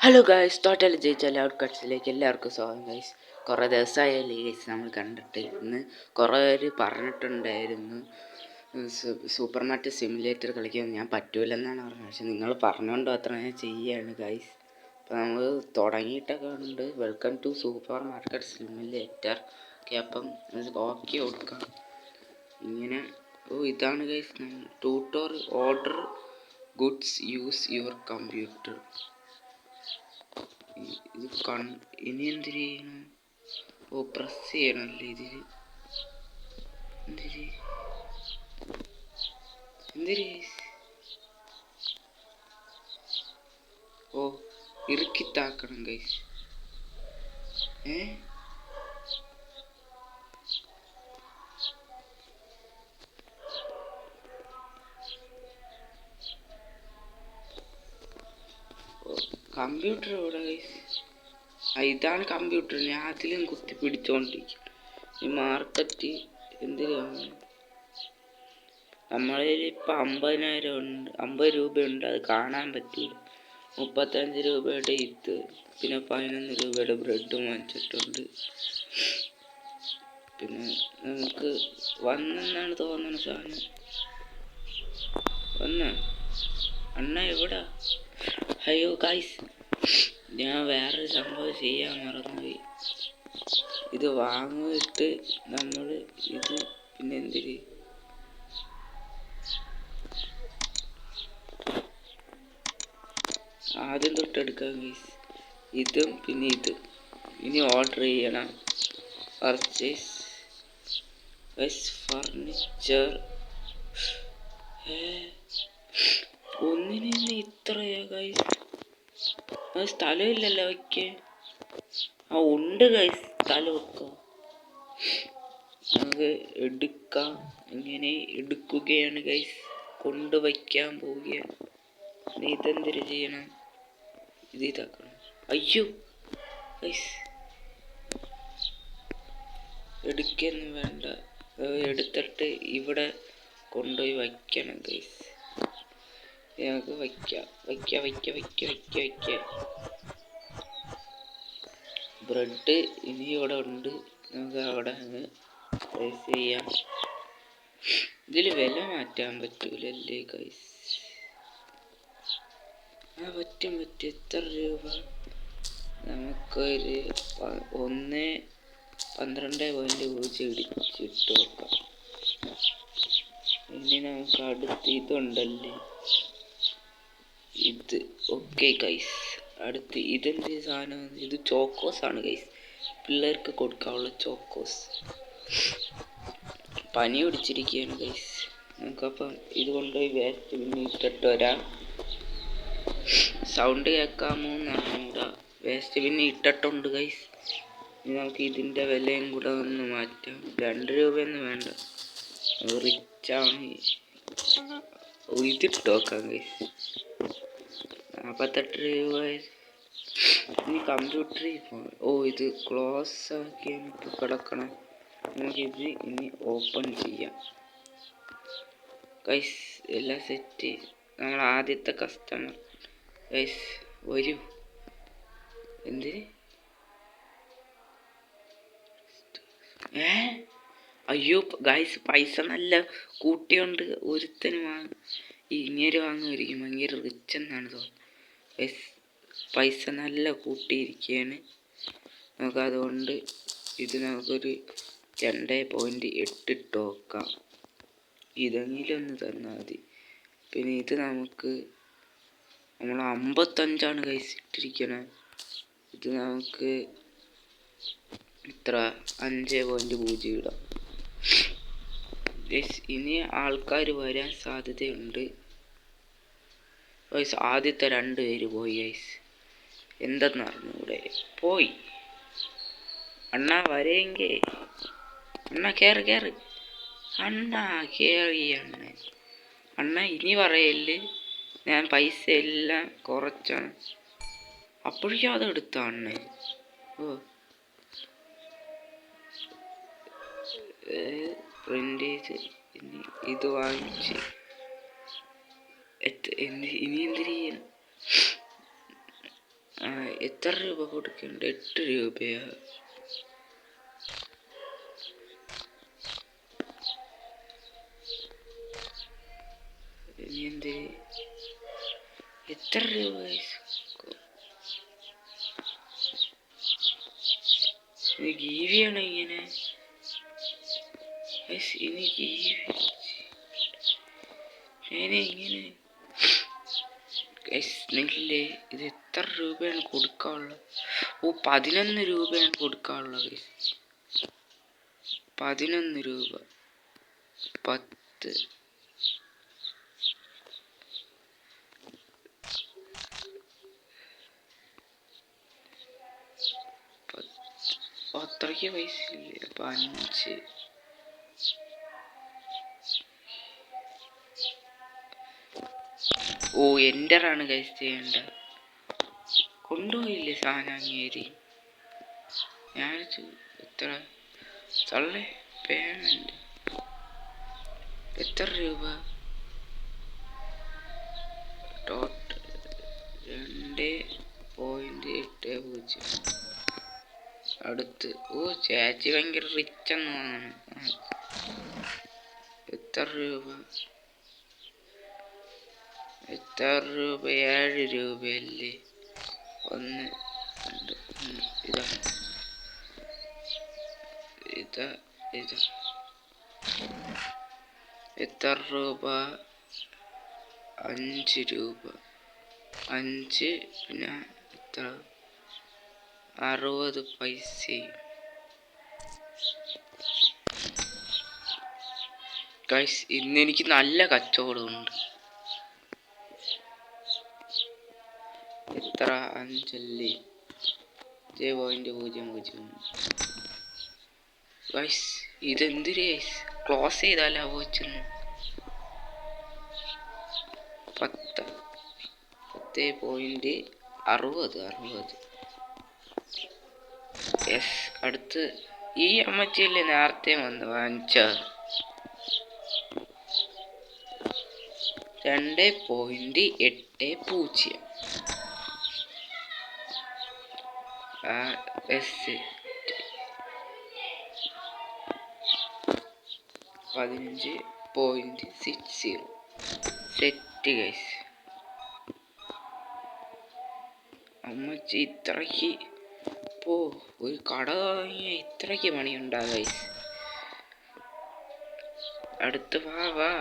Hello guys, total ജയിച്ച out കട്ട്സിലേക്ക് എല്ലാവർക്കും സ്വാഗതം ഗൈസ്. കുറേ ദിവസമായല്ലേ ഗൈസ് നമ്മൾ കണ്ടിട്ട്. ഇന്ന് കുറേ പേര് പറഞ്ഞിട്ടുണ്ടായിരുന്നു സൂപ്പർ മാർക്കറ്റ് സിമുലേറ്റർ കളിക്കാൻ ഞാൻ പറ്റൂലെന്നാണ് പറഞ്ഞത്. പക്ഷെ നിങ്ങൾ പറഞ്ഞുകൊണ്ട് മാത്രം ഞാൻ ചെയ്യുകയാണ് ഗൈസ്. അപ്പോൾ നമ്മൾ തുടങ്ങിയിട്ടൊക്കെ ഉണ്ട്. Welcome to supermarket simulator. Okay, അപ്പം ഓക്കെ കൊടുക്കാം. ഇങ്ങനെ ഇതാണ് guys tutorial. Order goods, use your computer. ഇത് ഇനി എന്തിനു ചെയ്യണം? പ്രസ് ചെയ്യണല്ലേ ഇതില്. എന്തിരി ഇറുക്കിത്താക്കണം ഗൈസ്. കമ്പ്യൂട്ടർ ഇവിടെ ഗൈസ്. ഇതാണ് കമ്പ്യൂട്ടർ. ഞാൻ അതിലും കുത്തി പിടിച്ചോണ്ടിരിക്കും. ഈ മാർക്കറ്റ് എന്തിനാണ്? നമ്മളിൽ ഇപ്പം 50,000 ഉണ്ട്, 50 രൂപയുണ്ട്. അത് കാണാൻ പറ്റില്ല. 35 രൂപയുടെ ഇത്, പിന്നെ 11 രൂപയുടെ ബ്രെഡ് വാങ്ങിച്ചിട്ടുണ്ട്. പിന്നെ നമുക്ക് വന്നെന്നാണ് തോന്നുന്ന സാധനം. അണ്ണ എവിടാ? അയ്യോ ഗൈസ്, ഞാൻ വേറൊരു സംഭവം ചെയ്യാൻ മറന്നുപോയി. ഇത് വാങ്ങിയിട്ട് നമ്മൾ ഇത് പിന്നെ എന്തിരി ആദ്യം തൊട്ടെടുക്കാം ഗൈസ്. ഇതും പിന്നെ ഇതും ഇനി ഓർഡർ ചെയ്യണം. Purchase furniture. ഒന്നിന് ഇത്രയാ ഗൈസ്? സ്ഥലമില്ലല്ലോ വയ്ക്കാൻ. ഉണ്ട് ഗൈസ്, സ്ഥലം വെക്കാം. നമുക്ക് എടുക്കാം. ഇങ്ങനെ എടുക്കുകയാണ് ഗൈസ്. കൊണ്ടുവയ്ക്കാൻ പോവുകയാണ്. ഇതെന്തിനു ചെയ്യണം? ഇത് ഇതാക്കണം. അയ്യോ ഗൈസ്, എടുക്കൊന്നും വേണ്ട. എടുത്തിട്ട് ഇവിടെ കൊണ്ടുപോയി വയ്ക്കണം ഗൈസ്. നമുക്ക് വയ്ക്കാം. ബ്രെഡ് ഇനി ഇവിടെ ഉണ്ട്. നമുക്ക് അവിടെ അങ്ങ് പ്രൈസ് ചെയ്യാം. ഇതിൽ വില മാറ്റാൻ പറ്റൂലല്ലേ ഗൈസ്? പറ്റും. എത്ര രൂപ? നമുക്കൊരു 1.12 ഇടിച്ചിട്ട് നോക്കാം. ഇനി നമുക്ക് അടുത്ത് ഇതുണ്ടല്ലേ, ഇത്. ഓക്കെ ഗൈസ്, അടുത്ത് ഇതെന്ത് സാധനം? ഇത് ചോക്കോസ് ആണ് ഗൈസ്. പിള്ളേർക്ക് കൊടുക്കാനുള്ള ചോക്കോസ്. പനി പിടിച്ചിരിക്കുകയാണ് ഗൈസ്. നമുക്കപ്പം ഇത് കൊണ്ടുപോയി വേസ്റ്റ് പിന്നെ ഇട്ടിട്ട് വരാം. സൗണ്ട് കേൾക്കാമോ എന്നാണ്. വേസ്റ്റ് പിന്നെ ഇട്ടിട്ടുണ്ട് ഗൈസ്. ഇനി നമുക്ക് ഇതിൻ്റെ വിലയും കൂടെ ഒന്ന് മാറ്റാം. 2 രൂപയൊന്നും വേണ്ട, റിച്ചാണ്. ഇതിട്ട് നോക്കാം ഗൈസ്. 48 രൂപ. ഇനി കമ്പ്യൂട്ടറിൽ ഇത് ക്ലോസ് ആക്കി എനിക്ക് കിടക്കണം. നമുക്കിത് ഇനി ഓപ്പൺ ചെയ്യാം ഗൈസ്. എല്ലാം സെറ്റ്. നമ്മൾ ആദ്യത്തെ കസ്റ്റമർ ഗൈസ്. വരൂ. എന്തിന്? അയ്യോ ഗൈസ്, പൈസ നല്ല കൂട്ടിയുണ്ട്. ഒരുത്തന് ഇങ്ങനെ വാങ്ങുമായിരിക്കും. ഭയങ്കര റിച്ച് എന്നാണ് തോന്നുന്നത് ഗൈസ്. പൈസ നല്ല കൂട്ടിയിരിക്കുകയാണ്. നമുക്കതുകൊണ്ട് ഇത് നമുക്കൊരു 2.8 ഇട്ട് നോക്കാം. ഇതെങ്കിലും ഒന്ന് തന്നാൽ മതി. പിന്നെ ഇത് നമ്മൾ 55 ഗൈസ് ഇട്ടിരിക്കണത്. ഇത് നമുക്ക് ഇത്ര 5.0 ഇടാം ഗൈസ്. ഇനി ആൾക്കാർ വരാൻ സാധ്യതയുണ്ട് ഗൈസ്. ആദ്യത്തെ 2 പേര് പോയി ഗൈസ്. എന്തെന്ന് അറിഞ്ഞൂടെ, പോയി. അണ്ണ വരെയെങ്കിൽ അണ്ണ കേറ്. അണ്ണ കേറി. അണ്ണ ഇനി പറയല്ലേ, ഞാൻ പൈസ എല്ലാം കുറച്ചാണ്. അപ്പോഴേക്കും അത് എടുത്ത അണ്ണ. പ്രിന്റ് ചെയ്ത് ഇത് വാങ്ങിച്ച് ഇനി എന്തിനു ചെയ്യണം? എത്ര രൂപ കൊടുക്കണ്ട? 8 രൂപയാ? ഇനി എന്ത്? എത്ര രൂപ? ഗീവിയാണ് ഇങ്ങനെ. ഇനി ഗീവി ഇങ്ങനെ നെല്ല്. ഇത് എത്ര രൂപയാണ് കൊടുക്കാനുള്ളത്? 11 രൂപയാണ് കൊടുക്കാനുള്ളത്. 11 രൂപ. 10 അത്രയ്ക്ക് പൈസ ഇല്ല. അപ്പൊ 5. എന്ററാണ് ഗൈസ് ചെയ്യേണ്ട. കൊണ്ടുപോയില്ലേ സാധനം അങ്ങേരി? ഞാൻ എത്ര തള്ളേ പേയ്മെന്റ് എത്ര രൂപ? ടോട്ടൽ 2.80. അടുത്ത് ചേച്ചി ഭയങ്കര റിച്ച് എന്ന് തോന്നുന്നു. എത്ര രൂപ? 7 രൂപയല്ലേ? 1 2 ഇതാ എത്ര രൂപ? 5 രൂപ. 5 പിന്നെ എത്ര? 60 പൈസ. ഗൈസ് ഇന്ന് എനിക്ക് നല്ല കച്ചവടമുണ്ട്. എത്ര? 5 അല്ലേ? 0.00. ഗൈസ് ഇതെന്തിര് ഗൈസ്? ക്ലോസ് ചെയ്താലാ പോച്ചെന്ന്. 10.60. യെസ്. അടുത്ത് ഈ അമ്മച്ചിയല്ലേ നേരത്തെ വന്ന് വാങ്ങിച്ച? 2.80. എസ് 15.60. Set guys. അമ്മച്ചി ഇത്രയ്ക്ക് ഒരു കട തുടങ്ങിയ ഇത്രയ്ക്ക് പണിയുണ്ടാ ഗൈസ്? അടുത്ത് വാ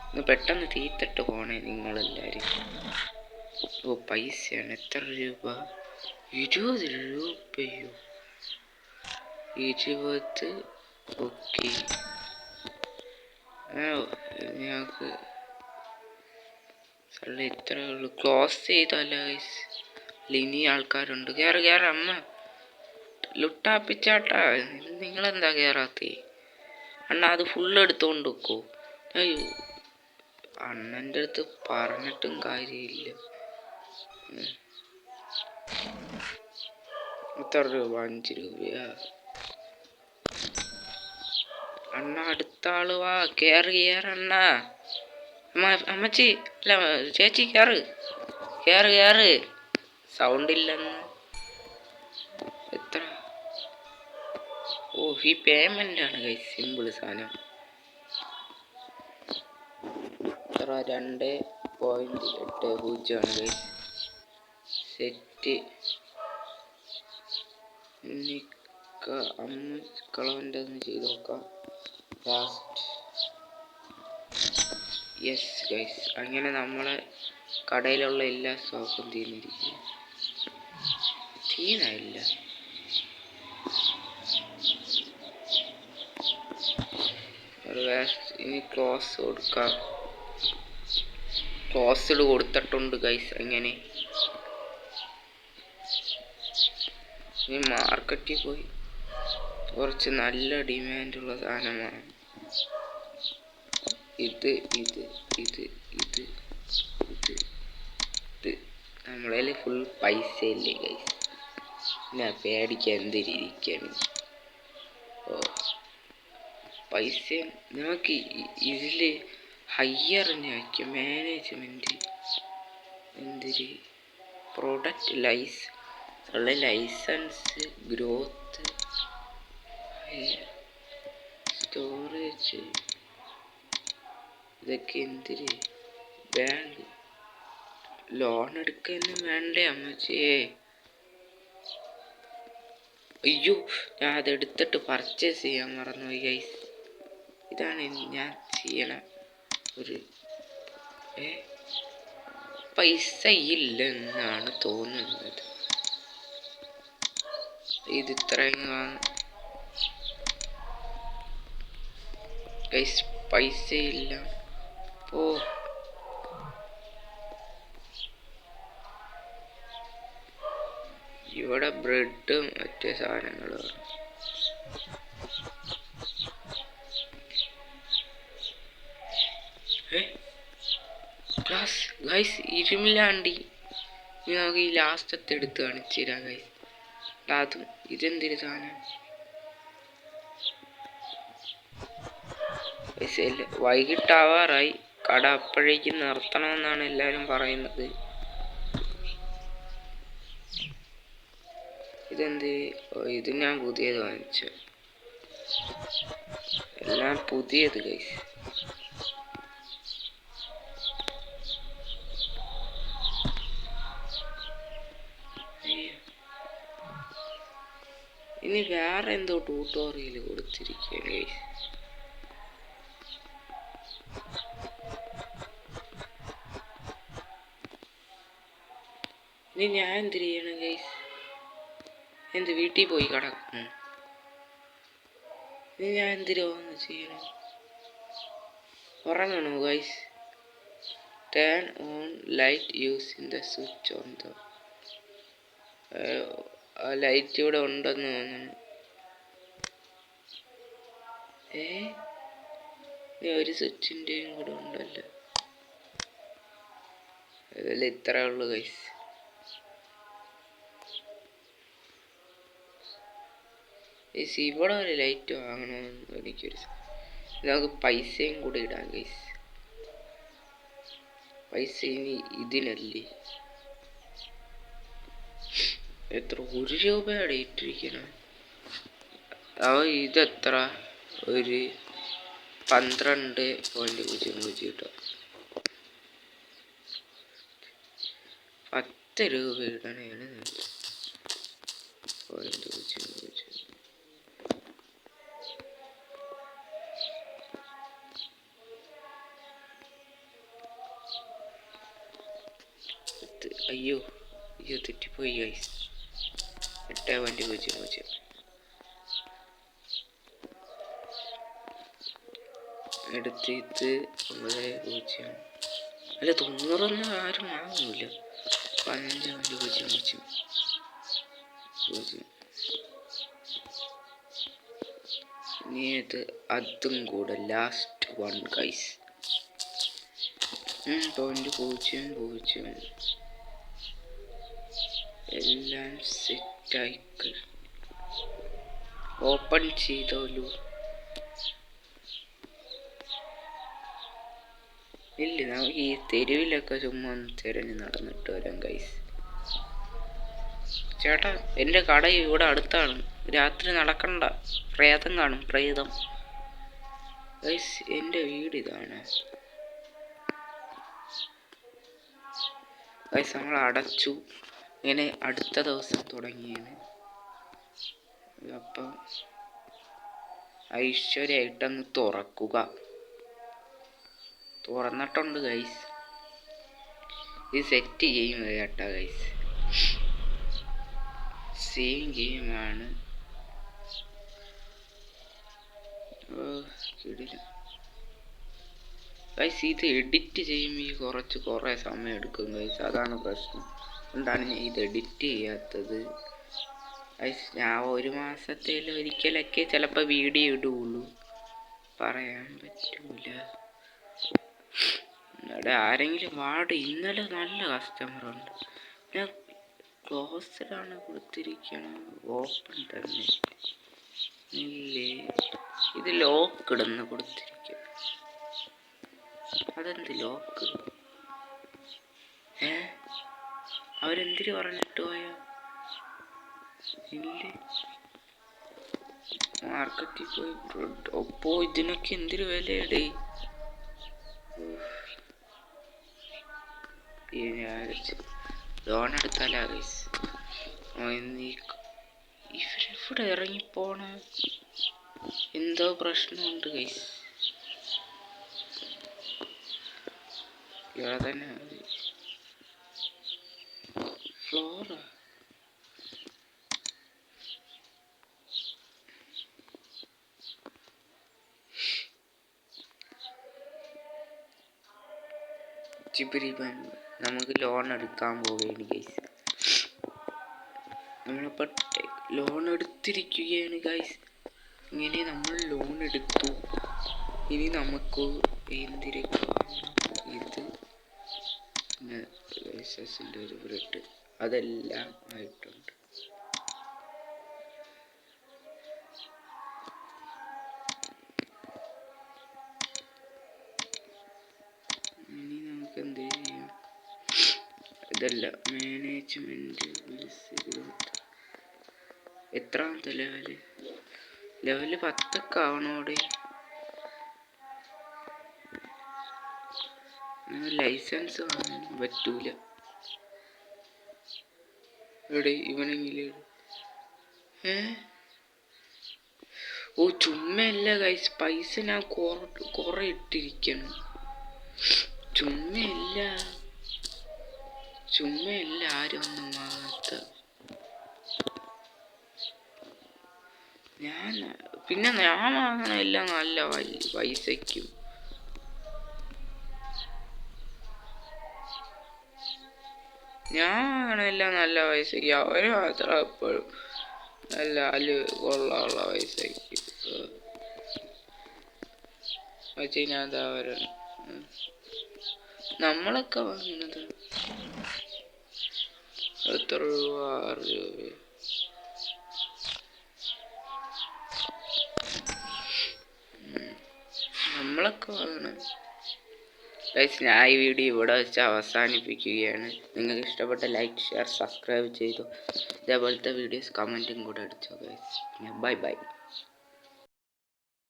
ഒന്ന് പെട്ടെന്ന് തീത്തിട്ട് പോണേ നിങ്ങളെല്ലാരും. പൈസയാണ്. എത്ര രൂപ? 20 രൂപയോ? 20. ഓക്കെ. ഞങ്ങൾക്ക് ഇത്ര ഉള്ളു. ക്ലോസ് ചെയ്തല്ല ഗൈസ്. ഇനി ആൾക്കാരുണ്ട്. കേറ് അമ്മ ലുട്ടാപ്പിച്ചാട്ടാ. നിങ്ങളെന്താ കേറാത്തേ? അണ്ണ അത് ഫുള്ള് എടുത്തോണ്ട് വെക്കോ? അയ്യോ അണ്ണൻ്റെ അടുത്ത് പറഞ്ഞിട്ടും കാര്യമില്ല. എത്ര രൂപ? 5 രൂപയാ? അണ്ണ അടുത്ത ആള് വാ. കേറണ്ണ. അമ്മച്ചി അല്ല ചേച്ചി കേറ്. സൗണ്ട് ഇല്ലെന്ന്. എത്ര? ഈ പേയ്മെന്റ് ആണ് ഗൈസ്. സിമ്പിള് സാധനം. എത്ര? 2.80 ആണ് ഗൈസ്. സെറ്റ്. അമ്മക്കളവൻ്റെ ഒന്ന് ചെയ്ത് നോക്കാം. ലാസ്റ്റ്. Yes guys. അങ്ങനെ നമ്മളെ കടയിലുള്ള എല്ലാ സ്റ്റോക്കും തീർന്നിരിക്കും. തീരായില്ല. ഇനി ക്ലോസ് കൊടുക്കാം. ക്ലോസ്ഡ് കൊടുത്തിട്ടുണ്ട് ഗൈസ്. അങ്ങനെ ഇനി മാർക്കറ്റിൽ പോയി കുറച്ച് നല്ല ഡിമാൻഡുള്ള സാധനമാണ് ഇത്. നമ്മളതിൽ ഫുൾ പൈസ ഇല്ലേ ഗൈസ്? ഞാൻ പേടിക്കാൻ എന്തിരിക്കാണ്. പൈസ നമുക്ക് ഇതിൽ ഹയ്യറിന് വയ്ക്കും. മാനേജ്മെന്റ് എന്തിരി പ്രൊഡക്റ്റ് ലൈസൻസ് ഗ്രോത്ത് സ്റ്റോറേജ് ഇതൊക്കെ എന്തിന്? ബാങ്ക് ലോൺ എടുക്കാനും വേണ്ടേ അമ്മച്ചിയെ? അയ്യോ, ഞാൻ അതെടുത്തിട്ട് പർച്ചേസ് ചെയ്യാൻ മറന്നുപോയി ഗൈസ്. ഇതാണ് ഞാൻ ചെയ്യണ ഒരു പൈസ ഇല്ലെന്നാണ് തോന്നുന്നത്. ഇത് ഇത്രയും ഗൈസ്, പൈസ ഇല്ല. ഓ, ഇവിടെ ബ്രെഡും മറ്റേ സാധനങ്ങളും. ഗൈസ്, ഇരുമില്ലാണ്ടി നമുക്ക് ഈ ലാസ്റ്റത്തെ എടുത്ത് കാണിച്ചു തരാം ഗൈസ്. അതും ഇതെന്തൊരു സാധനം? വൈകിട്ടാവാറായി, കട അപ്പോഴേക്കും നിർത്തണമെന്നാണ് എല്ലാവരും പറയുന്നത്. ഇതെന്ത്? ഇത് ഞാൻ പുതിയത് വാങ്ങിച്ചു. എല്ലാം പുതിയത് ഗൈസ്. ഇനി വേറെ എന്തോ ട്യൂട്ടോറിയൽ കൊടുത്തിരിക്കുകയാണ് ഗൈസ്. ഇനി ഞാൻ എന്ത് ചെയ്യണം ഗൈസ്? എന്ത് വീട്ടിൽ പോയി കിടക്കും? ഇനി ഞാൻ എന്തിനാന്ന് ചെയ്യണം? ഉറങ്ങണോ guys? Turn on light using the switch on the light ഇവിടെ ഉണ്ടെന്ന് തോന്നുന്നു. ഒരു സ്വിച്ചിൻ്റെയും കൂടെ ഉണ്ടല്ലോ. അതല്ല, ഇത്രേ ഉള്ളു ഗൈസ്. ഇവിടെ ഒരു ലൈറ്റ് വാങ്ങണമെന്ന് എനിക്കൊരു. നമുക്ക് പൈസയും കൂടെ ഇടാം ഗൈസ്. പൈസ ഇനി ഇതിനല്ലേ. എത്ര? 1 രൂപയാണ് ഇട്ടിരിക്കണം. ഇതെത്ര? ഒരു 12.00 കിട്ടും. 10 രൂപ ഇടണേണ്. 0.00. അയ്യോ തെറ്റിപ്പോയി ഗൈസ്. 8.00. എടുത്ത് ഇത് 9.0. അല്ല, 90 ആരും വാങ്ങൂല. 15.00. ഇനി ഇത് അതും കൂടെ ലാസ്റ്റ് വൺ ഗൈസ്. 0.00. എല്ലാം സെറ്റായി. ഓപ്പൺ ചെയ്തോളൂ. ഇല്ല, നമുക്ക് ഈ തെരുവിലൊക്കെ ചുമ്മാ ഒന്ന് തിരഞ്ഞ് നടന്നിട്ട് വരാം ഗൈസ്. ചേട്ടാ, എൻ്റെ കട ഇവിടെ അടുത്താണ്. രാത്രി നടക്കണ്ട, പ്രേതം കാണും, പ്രേതം. ഗൈസ്, എൻ്റെ വീട് ഇതാണ് ഗൈസ്. നമ്മൾ അടച്ചു. ഇങ്ങനെ അടുത്ത ദിവസം തുടങ്ങിയാണ്. അപ്പം ഐശ്വര്യമായിട്ടങ്ങ് തുറക്കുക. തുറന്നിട്ടുണ്ട് ഗൈസ്. ഇത് സെറ്റ് ചെയ്യുന്നത് കേട്ടാ ഗൈസ്. സെയിം ഗെയിമാണ്. ഗൈസ്, ഇത് എഡിറ്റ് ചെയ്യുമ്പോൾ കുറേ സമയം എടുക്കും ഗൈസ്. അതാണ് പ്രശ്നം. എന്താണ് ഞാൻ ഇത് എഡിറ്റ് ചെയ്യാത്തത് ഗൈസ്. ഞാൻ 1 മാസത്തിലൊരിക്കലൊക്കെ ചിലപ്പോൾ വീഡിയോ ഇടുകയുള്ളൂ. പറയാൻ പറ്റൂല. ഇവിടെ ആരെങ്കിലും വാർഡ്. ഇന്നലെ നല്ല കസ്റ്റമറുണ്ട്. ഞാൻ ക്ലോസ്ഡാണ് കൊടുത്തിരിക്കണം. ഓപ്പൺ തന്നെ ഇല്ലേ? ഇത് ലോക്ക് ഇടുന്ന് കൊടുത്തിരിക്കണം. അതെന്ത് ലോക്ക്? അവരെന്തിന് പറഞ്ഞിട്ട് പോയാ ഇല്ലേ മാർക്കറ്റിൽ പോയി ഒപ്പോ ഇതിനൊക്കെ എന്തൊരു വിലയടേ ലോൺ എടുത്താലാ ഗൈസ് ഇവരിവിടെ ഇറങ്ങിപ്പോണ എന്തോ പ്രശ്നമുണ്ട് ഗൈസ് ഇവിടെ തന്നെ ഫ്ലോറാ നമുക്ക് ലോൺ എടുക്കാൻ പോവുകയാണ് ഗൈസ് നമ്മളിപ്പോൾ ലോൺ എടുത്തിരിക്കുകയാണ് ഗൈസ് ഇങ്ങനെ നമ്മൾ ലോൺ എടുത്തു ഇനി നമുക്ക് എന്തിനൊക്കെ ഇത് ലൈസൻസിൻ്റെ ഒരു ബ്രെഡ് അതെല്ലാം ആയിട്ടുണ്ട് ഇനി നമുക്ക് എന്ത് ചെയ്യാം ഇതല്ല മാനേജ്മെൻറ്റ് എത്രാമത്തെ ലെവല് 10 ആവണോടെ ലൈസൻസ് വാങ്ങാൻ പറ്റൂല എവിടെ ഇവനെങ്കിലും ഓ ചുമ്മല്ല ഗൈസ് പൈസ ഞാൻ കുറെ ഇട്ടിരിക്കണം ചുമ്മല്ല ആരും ഒന്നും വാങ്ങാത്ത ഞാൻ വാങ്ങണമില്ല നല്ല പൈസയ്ക്കും ഞാൻ വാങ്ങണമില്ല നല്ല പൈസയ്ക്ക് അവര് മാത്രം എപ്പോഴും നല്ല കൊള്ളാനുള്ള പൈസയ്ക്ക് പക്ഷേ ഞാൻ എന്താ നമ്മളൊക്കെ വാങ്ങുന്നത് എത്ര രൂപ 6 രൂപ നമ്മളൊക്കെ വാങ്ങണം ഗൈസ് ഞാൻ ഈ വീഡിയോ ഇവിടെ വെച്ച് അവസാനിപ്പിക്കുകയാണ് നിങ്ങൾക്ക് ഇഷ്ടപ്പെട്ട ലൈക്ക് ഷെയർ സബ്സ്ക്രൈബ് ചെയ്തു ഇതേപോലത്തെ വീഡിയോസ് കമൻറ്റും കൂടെ അടിച്ചോ ഗൈസ് ബൈ